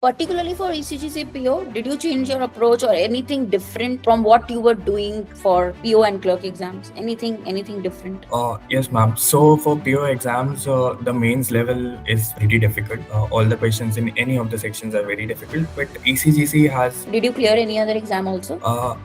Particularly for ECGC PO, did you change your approach or anything different from what you were doing for PO and clerk exams? Anything different? Yes, ma'am. So for PO exams, the mains level is pretty difficult. All the questions in any of the sections are very difficult. But ECGC has. Did you clear any other exam also?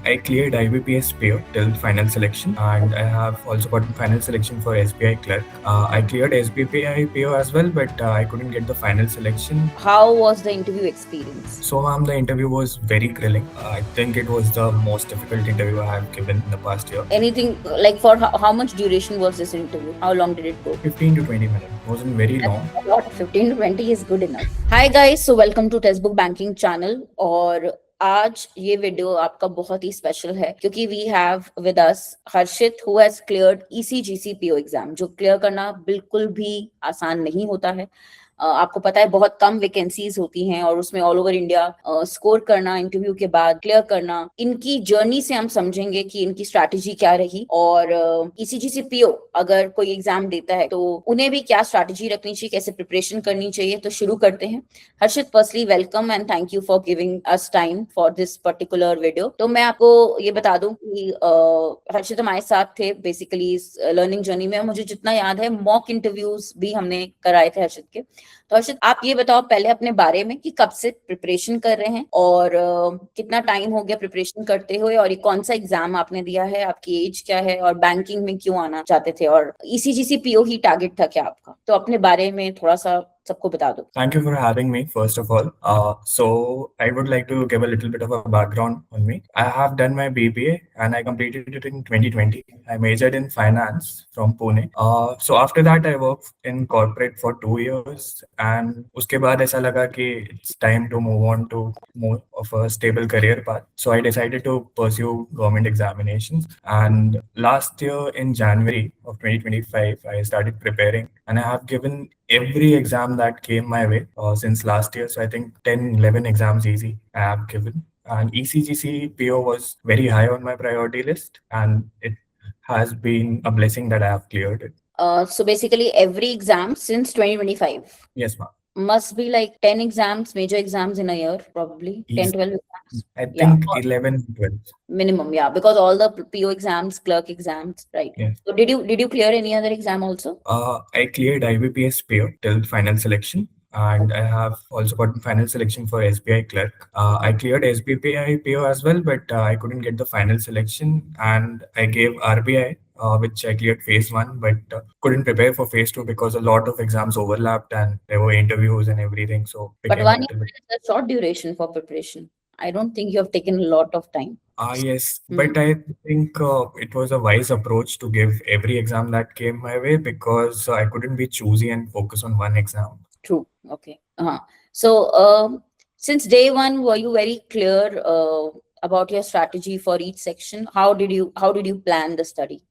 I cleared IBPS PO till final selection, and I have also gotten final selection for SBI clerk. I cleared SBI PO as well, but I couldn't get the final selection. How was the interview experience? So, ma'am, the interview was very grilling. I think it was the most difficult interview I have given in the past year. Anything like for how much duration was this interview? How long did it go? 15 to 20 minutes. It wasn't very long. What 15 to 20 is good enough. Hi guys, so welcome to Testbook Banking channel. और आज ये video आपका बहुत ही special है क्योंकि we have with us Harshit who has cleared ECGC PO exam, जो clear करना बिल्कुल भी आसान नहीं होता है। आपको पता है बहुत कम वैकेंसीज होती हैं और उसमें ऑल ओवर इंडिया स्कोर करना, इंटरव्यू के बाद क्लियर करना, इनकी जर्नी से हम समझेंगे कि इनकी स्ट्रैटेजी क्या रही। और ECGC PO अगर कोई एग्जाम देता है तो उन्हें भी क्या स्ट्रैटेजी रखनी चाहिए, कैसे प्रिपरेशन करनी चाहिए। तो शुरू करते हैं। Harshit, firstly welcome and thank you for giving us time for this particular video. तो मैं आपको ये बता दूं कि हर्षित हमारे साथ थे बेसिकली इस लर्निंग जर्नी में। मुझे जितना याद है मॉक इंटरव्यूज भी हमने कराए थे हर्षित के। तो हर्षित, आप ये बताओ पहले अपने बारे में कि कब से प्रिपरेशन कर रहे हैं और कितना टाइम हो गया प्रिपरेशन करते हुए, और ये कौन सा एग्जाम आपने दिया है, आपकी एज क्या है और बैंकिंग में क्यों आना चाहते थे, और ECGC PO ही टारगेट था क्या आपका? तो अपने बारे में थोड़ा सा सबको बता दो। Thank you for having me, first of all. So I would like to give a little bit of a background on me. I have done my BBA and I completed it in 2020. I majored in finance from Pune. So after that, I worked in corporate for 2 years, and उसके बाद ऐसा लगा कि it's time to move on to more of a stable career path. So I decided to pursue government examinations. And last year in January of 2025, I started preparing, and I have given every exam that came my way since last year. So I think 10, 11 exams easy I have given. And ECGC PO was very high on my priority list, and it has been a blessing that I have cleared it. So basically every exam since 2025 Yes, ma'am. must be like 10 exams, major exams in a year, probably 10, 12 exams. I Yeah. think 11, 12. Minimum, yeah, because all the PO exams, clerk exams, right? Yes. So did you clear any other exam also? I cleared IBPS PO till final selection, and I have also gotten final selection for SBI clerk. I cleared SBI PO as well, but I couldn't get the final selection, and I gave RBI, which I cleared phase 1, but couldn't prepare for phase 2 because a lot of exams overlapped and there were interviews and everything. So But became a 1 little year bit. is a short duration for preparation. I don't think you have taken a lot of time. Yes, but I think it was a wise approach to give every exam that came my way, because I couldn't be choosy and focus on one exam. True. Okay. So since day one, were you very clear about your strategy for each section? How did you plan the study?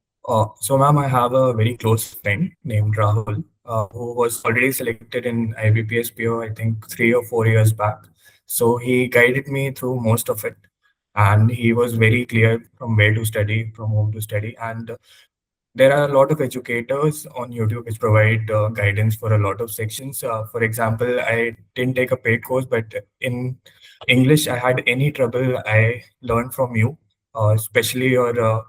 So, ma'am, I have a very close friend named Rahul, who was already selected in IBPS PO, I think 3 or 4 years back. So he guided me through most of it, and he was very clear from where to study, from whom to study. And there are a lot of educators on YouTube which provide guidance for a lot of sections. For example, I didn't take a paid course, but in English, I had any trouble, I learned from you, especially your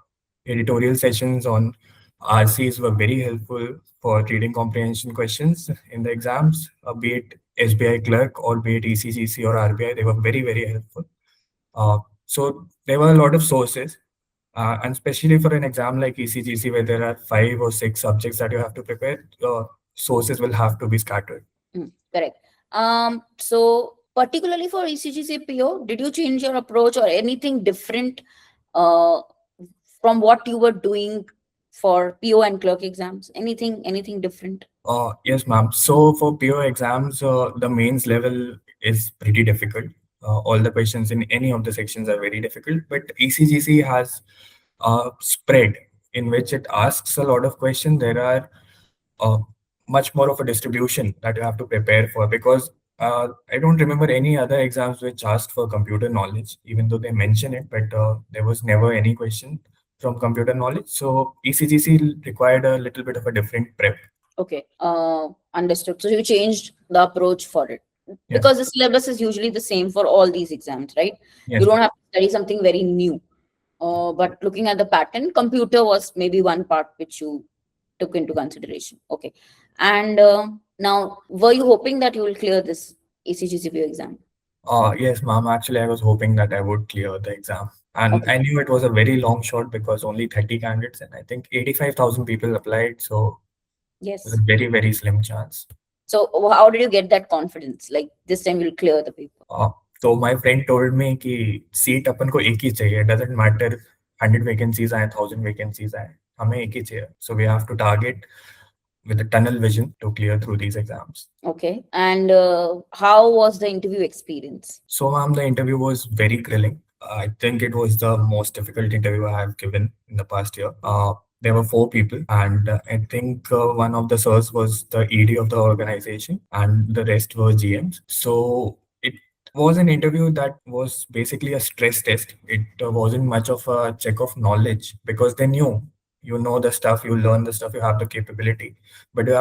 editorial sessions on RCs were very helpful for reading comprehension questions in the exams, be it SBI clerk or be it ECGC or RBI. They were very, very helpful. So there were a lot of sources, and especially for an exam like ECGC, where there are 5 or 6 subjects that you have to prepare, sources will have to be scattered. Correct. So particularly for ECGC PO, did you change your approach or anything different from what you were doing for PO and clerk exams? Anything different? Yes, ma'am. So for PO exams, the mains level is pretty difficult. All the questions in any of the sections are very difficult, but ECGC has a spread in which it asks a lot of questions. There are much more of a distribution that you have to prepare for, because I don't remember any other exams which asked for computer knowledge, even though they mention it, but there was never any question from computer knowledge. So ECGC required a little bit of a different prep. Okay. Understood. So you changed the approach for it. Yes. because the syllabus is usually the same for all these exams, right? You Yes, don't ma'am. have to study something very new. But looking at the pattern, computer was maybe one part which you took into consideration. Okay. And now, were you hoping that you will clear this ECGC PO exam? Yes, ma'am. Actually, I was hoping that I would clear the exam. And Okay. I knew it was a very long shot because only 30 candidates and I think 85,000 people applied. So it was a Yes. very, very slim chance. So, how did you get that confidence? Like this time you'll clear the paper. Uh, so my friend told me कि seat अपन को एक ही चाहिए. It doesn't matter 100 vacancies आए, 1000 vacancies आए. हमें एक ही चाहिए. So we have to target with a tunnel vision to clear through these exams. Okay. And how was the interview experience? So, ma'am, the interview was very grilling. I think it was the most difficult interview I have given in the past year. There were four people, and I think one of the sirs was the ED of the organization, and the rest were GMs. So, it was an interview that was basically a stress test. It wasn't much of a check of knowledge because they knew you know the stuff, you learn the stuff, you have the capability, but you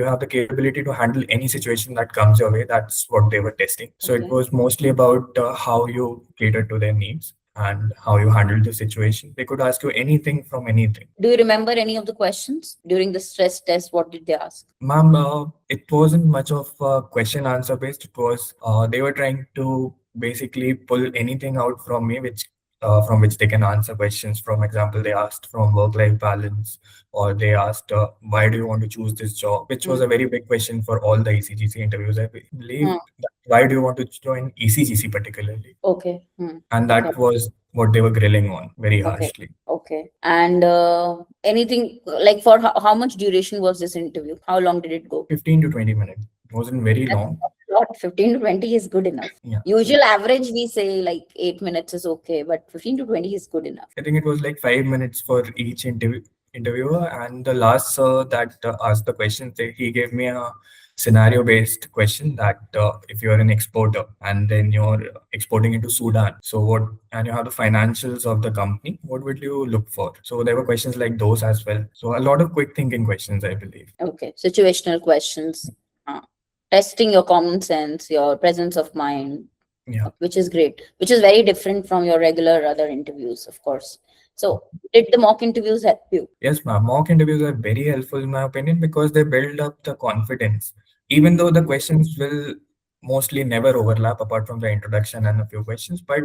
have the capability to handle any situation that comes your way. That's what they were testing. So it Okay. was mostly about how you cater to their needs and how you handle the situation. They could ask you anything from anything. Do you remember any of the questions during the stress test? What did they ask? Ma'am, it wasn't much of question answer based. It was they were trying to basically pull anything out from me, which from which they can answer questions. From example, they asked from work-life balance, or they asked why do you want to choose this job, which was Hmm. a very big question for all the ECGC interviews. I believe Hmm. that why do you want to join ECGC particularly, Okay. Hmm. and Yeah. that was what they were grilling on very Okay. harshly. Okay. And anything like for how much duration was this interview? How long did it go? 15 to 20 minutes. It wasn't very That's long. not a lot. 15 to 20 is good enough. Yeah. Usual average, we say like 8 minutes is okay, but 15 to 20 is good enough. I think it was like 5 minutes for each interviewer, and the last that asked the questions, he gave me a scenario-based question that if you're an exporter and then you're exporting into Sudan, so what, and you have the financials of the company, what would you look for? So there were questions like those as well. So a lot of quick thinking questions, I believe. Okay. Situational questions, uh, testing your common sense, your presence of mind, Yeah. which is great, which is very different from your regular other interviews, of course. So, did the mock interviews help you? Yes, ma'am. Mock interviews are very helpful in my opinion because they build up the confidence. Even though the questions will mostly never overlap apart from the introduction and a few questions, but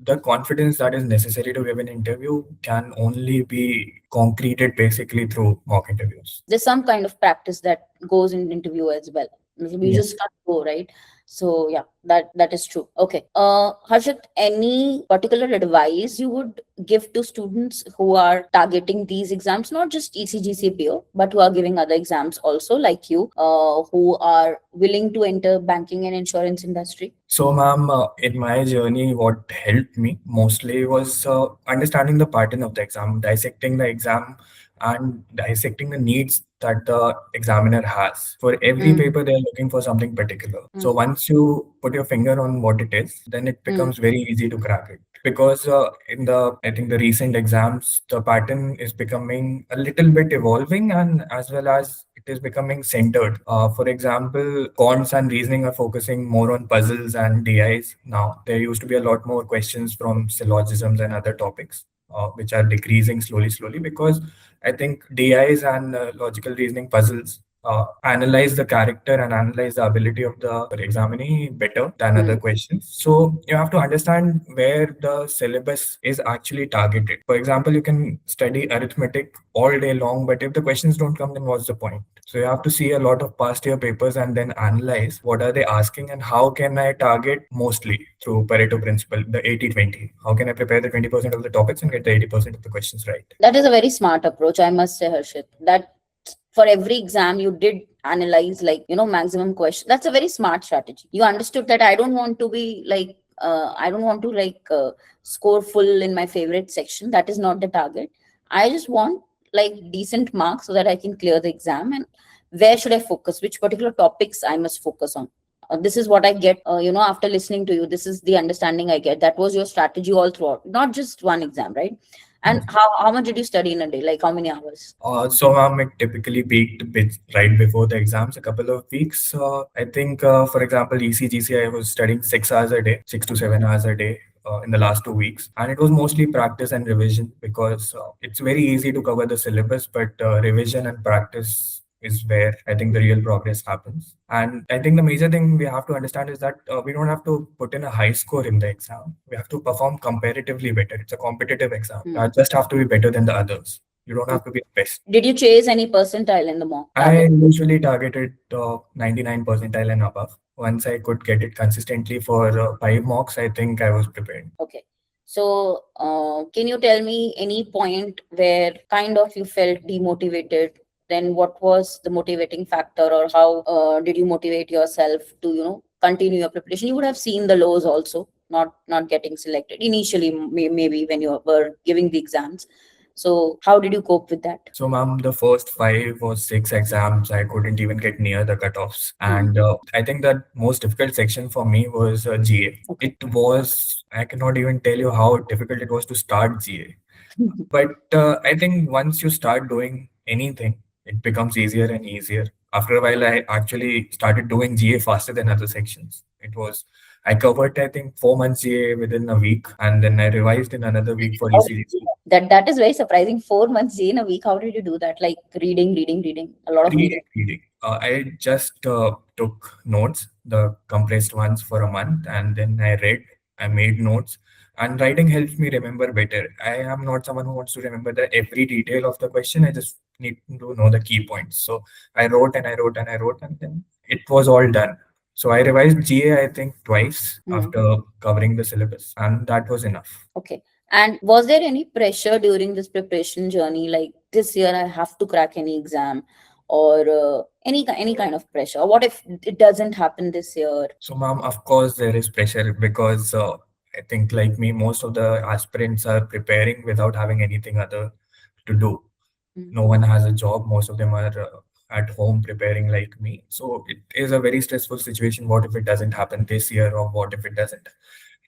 the confidence that is necessary to give an interview can only be concreted basically through mock interviews. There's some kind of practice that goes in interview as well. You Yes. just can't go, right? So yeah, that is true. Okay. Harshit, any particular advice you would give to students who are targeting these exams, not just ECGC PO, but who are giving other exams also, like you, who are willing to enter banking and insurance industry? So, ma'am, in my journey, what helped me mostly was understanding the pattern of the exam, dissecting the exam, and dissecting the needs that the examiner has. For every Mm, paper, they're looking for something particular. So, mm, once you put your finger on what it is, then it mm, becomes very easy to crack it. Because in the, I think the recent exams, the pattern is becoming a little bit evolving, and as well as it is becoming centered. For example, quants and reasoning are focusing more on puzzles and DIs now. There used to be a lot more questions from syllogisms and other topics, which are decreasing slowly, because I think DIs and logical reasoning puzzles analyze the character and analyze the ability of the examinee better than other mm. questions. So you have to understand where the syllabus is actually targeted. For example, you can study arithmetic all day long, but if the questions don't come, then what's the point? So you have to see a lot of past year papers and then analyze what are they asking and how can I target mostly through Pareto principle, the 80-20. How can I prepare the 20% of the topics and get the 80% of the questions right? That is a very smart approach, I must say, Harshit. That for every exam you did analyze, like, maximum question. That's a very smart strategy. You understood that I don't want to be like, I don't want to score full in my favorite section. That is not the target. I just want like decent marks so that I can clear the exam. And where should I focus? Which particular topics I must focus on? This is what I get, after listening to you. This is the understanding I get. That was your strategy all throughout, not just one exam, right? And how much did you study in a day? Like how many hours? So it typically peaked right before the exams, a couple of weeks. I think, for example, ECGC, I was studying 6 hours a day, 6 to 7 hours a day in the last 2 weeks. And it was mostly practice and revision because it's very easy to cover the syllabus, but revision and practice is where I think the real progress happens. And I think the major thing we have to understand is that we don't have to put in a high score in the exam. We have to perform comparatively better. It's a competitive exam. Hmm. I just have to be better than the others. You don't have to be the best. Did you chase any percentile in the mock I target? usually targeted 99 percentile and above. Once I could get it consistently for 5 mocks, I think I was prepared. Okay. So, can you tell me any point where kind of you felt demotivated? Then what was the motivating factor, or how did you motivate yourself to, continue your preparation? You would have seen the lows also, not getting selected initially, maybe when you were giving the exams. So, how did you cope with that? So, ma'am, the first 5 or 6 exams, I couldn't even get near the cutoffs. And I think that most difficult section for me was GA. Okay. It was, I cannot even tell you how difficult it was to start GA. But I think once you start doing anything, it becomes easier and easier. After a while, I actually started doing GA faster than other sections. I covered, I think, 4 months GA within a week, and then I revised in another week for How did you do ECGC. that is very surprising. 4 months in a week. How did you do that? Like reading, reading, reading. A lot of reading. Reading. I just took notes, the compressed ones for a month, and then I read, I made notes, and writing helps me remember better. I am not someone who wants to remember the every detail of the question. I just need to know the key points. So I wrote and I wrote and I wrote, and then it was all done. So I revised GA, I think, twice after covering the syllabus, and that was enough. Okay. And was there any pressure during this preparation journey? Like this year, I have to crack any exam, or any kind of pressure? Or what if it doesn't happen this year? So, ma'am, of course, there is pressure because I think, like me, most of the aspirants are preparing without having anything other to do. No one has a job. Most of them are at home preparing, like me. So, it is a very stressful situation. What if it doesn't happen this year, or what if it doesn't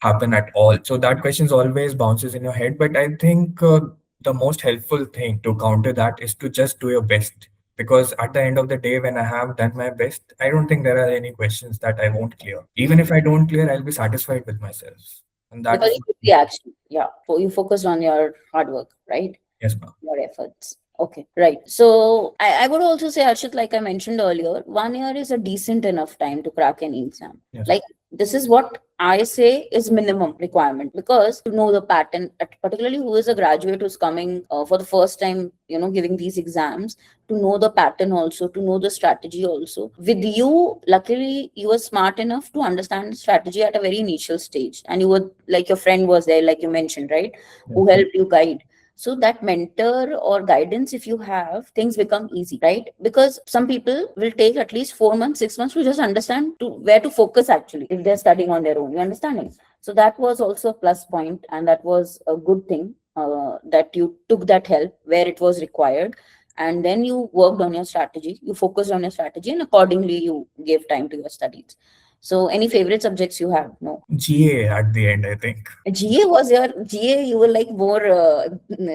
happen at all? So, that question always bounces in your head. But I think the most helpful thing to counter that is to just do your best, because at the end of the day, when I have done my best, I don't think there are any questions that I won't clear. Even if I don't clear, I'll be satisfied with myself, and that Because is you took the action. Yeah. So you focused on your hard work, right? yes, ma'am. Your efforts. Okay, right. So I would also say, Arshit, like I mentioned earlier, 1 year is a decent enough time to crack any exam. Yes. Like this is what I say is minimum requirement, because to know the pattern, particularly who is a graduate who's coming for the first time, giving these exams, to know the pattern also, to know the strategy also. With you, luckily, you were smart enough to understand the strategy at a very initial stage, and you were like your friend was there, like you mentioned, right, who helped you guide. So that mentor or guidance, if you have, things become easy, right? Because some people will take at least 4 months, 6 months to just understand to where to focus actually if they're studying on their own. You understanding? So that was also a plus point, and that was a good thing that you took that help where it was required, and then you worked on your strategy. You focused on your strategy, and accordingly you gave time to your studies. So, any favorite subjects you have? No. GA at the end, I think. GA was your GA. You were like more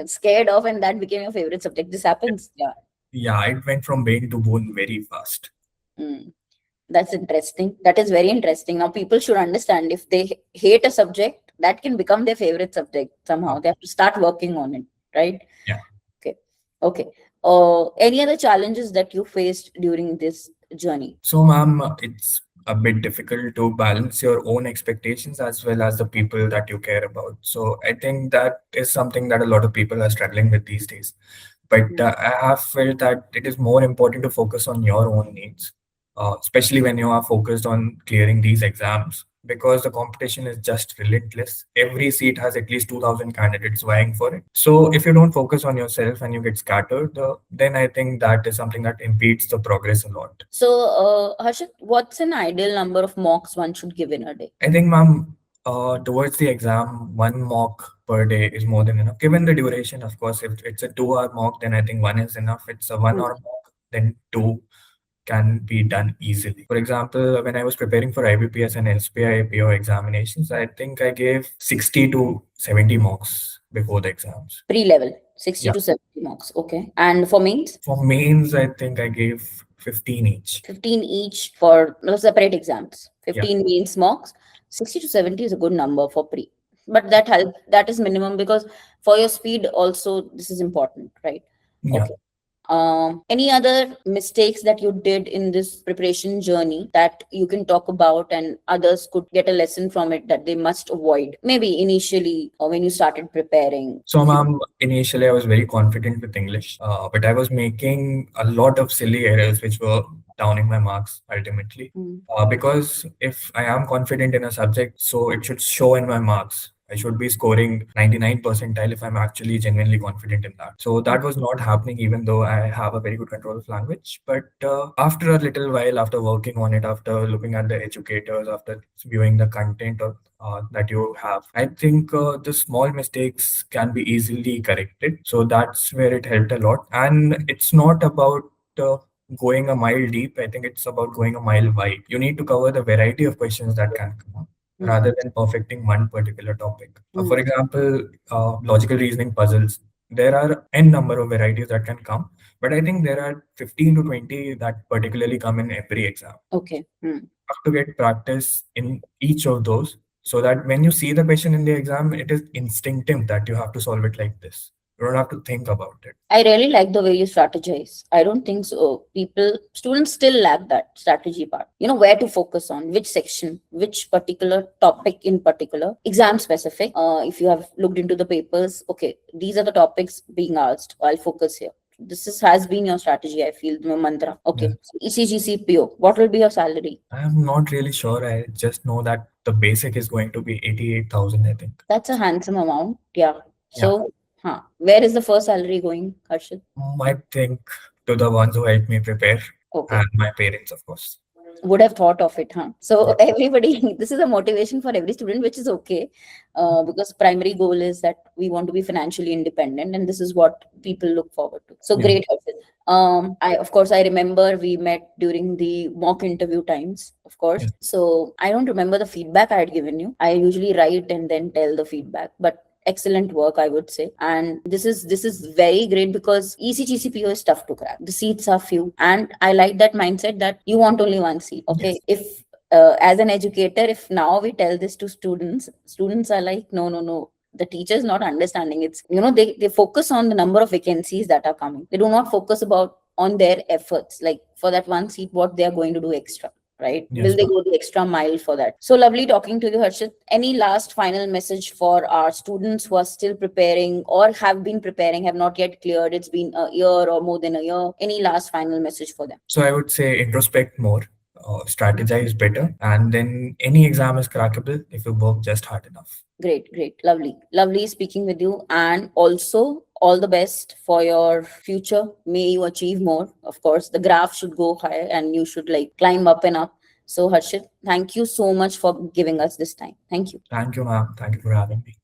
scared of, and that became your favorite subject. This happens. Yeah. Yeah, it went from brain to bone very fast. That's interesting. That is very interesting. Now, people should understand, if they hate a subject, that can become their favorite subject somehow. They have to start working on it, right? Yeah. Okay. Okay. Any other challenges that you faced during this journey? So, ma'am, it's a bit difficult to balance your own expectations as well as the people that you care about. So, I think that is something that a lot of people are struggling with these days. But I have felt that it is more important to focus on your own needs, especially when you are focused on clearing these exams, because the competition is just relentless. Every seat has at least 2,000 candidates vying for it. So if you don't focus on yourself and you get scattered, then I think that is something that impedes the progress a lot. So, Harshit, what's an ideal number of mocks one should give in a day? I think, ma'am, towards the exam, 1 mock per day is more than enough. Given the duration, of course, if it's a 2-hour mock, then I think one is enough. It's a 1 hour mock, then two can be done easily. For example, when I was preparing for IBPS and SPI PO examinations, I think I gave 60 to 70 mocks before the exams. Pre-level, 60 Yeah. to 70 marks. Okay. And for mains? For mains, I think I gave 15 each. 15 each for no separate exams. Yeah. 15 mains mocks. 60 to 70 is a good number for pre. But that is minimum because for your speed also this is important, right? Yeah. Okay. Any other mistakes that you did in this preparation journey that you can talk about and others could get a lesson from it that they must avoid? Maybe initially or when you started preparing. So, ma'am, initially I was very confident with English, but I was making a lot of silly errors which were downing my marks ultimately. Mm. Because if I am confident in a subject, so it should show in my marks. I should be scoring 99 percentile if I'm actually genuinely confident in that. So that was not happening, even though I have a very good control of language. But after a little while, after working on it, after looking at the educators, after viewing the content of that you have, I think the small mistakes can be easily corrected. So that's where it helped a lot. And it's not about going a mile deep. I think it's about going a mile wide. You need to cover the variety of questions that can come up rather than perfecting one particular topic. For example, logical reasoning puzzles. There are n number of varieties that can come, but I think there are 15 to 20 that particularly come in every exam. Okay. Have to get practice in each of those so that when you see the question in the exam, it is instinctive that you have to solve it like this. You don't have to think about it. I really like the way you strategize. I don't think so. Students still lack that strategy part. You know, where to focus on, which section, which particular topic in particular, exam specific. If you have looked into the papers, okay, these are the topics being asked. I'll focus here. Has been your strategy, I feel, your mantra. Okay. Yeah. So ECGC PO, what will be your salary? I'm not really sure. I just know that the basic is going to be 88,000, I think. That's a handsome amount. Yeah. So, where is the first salary going, Harshit? I think to the ones who helped me prepare and my parents, of course. Would have thought of it, huh? So everybody, this is a motivation for every student, which is okay, because primary goal is that we want to be financially independent, and this is what people look forward to. So great, Harshit. I remember we met during the mock interview times, of course. Yeah. So I don't remember the feedback I had given you. I usually write and then tell the feedback, but excellent work, I would say. And this is very great because ECGC PO is tough to crack. The seats are few, and I like that mindset that you want only one seat. Okay, Yes. if as an educator, if now we tell this to students are like, no, the teacher is not understanding. It's, they focus on the number of vacancies that are coming. They do not focus on their efforts, like for that one seat, what they are going to do extra. Right? Yes, Will they ma'am. go the extra mile for that? So lovely talking to you, Harshit. Any last final message for our students who are still preparing or have been preparing, have not yet cleared? It's been a year or more than a year. Any last final message for them? So I would say introspect more, strategize better, and then any exam is crackable if you work just hard enough. Great. Lovely speaking with you. And also, all the best for your future. May you achieve more. Of course, the graph should go higher and you should like climb up and up. So, Harshit, thank you so much for giving us this time. Thank you. Thank you, ma'am. Thank you for having me.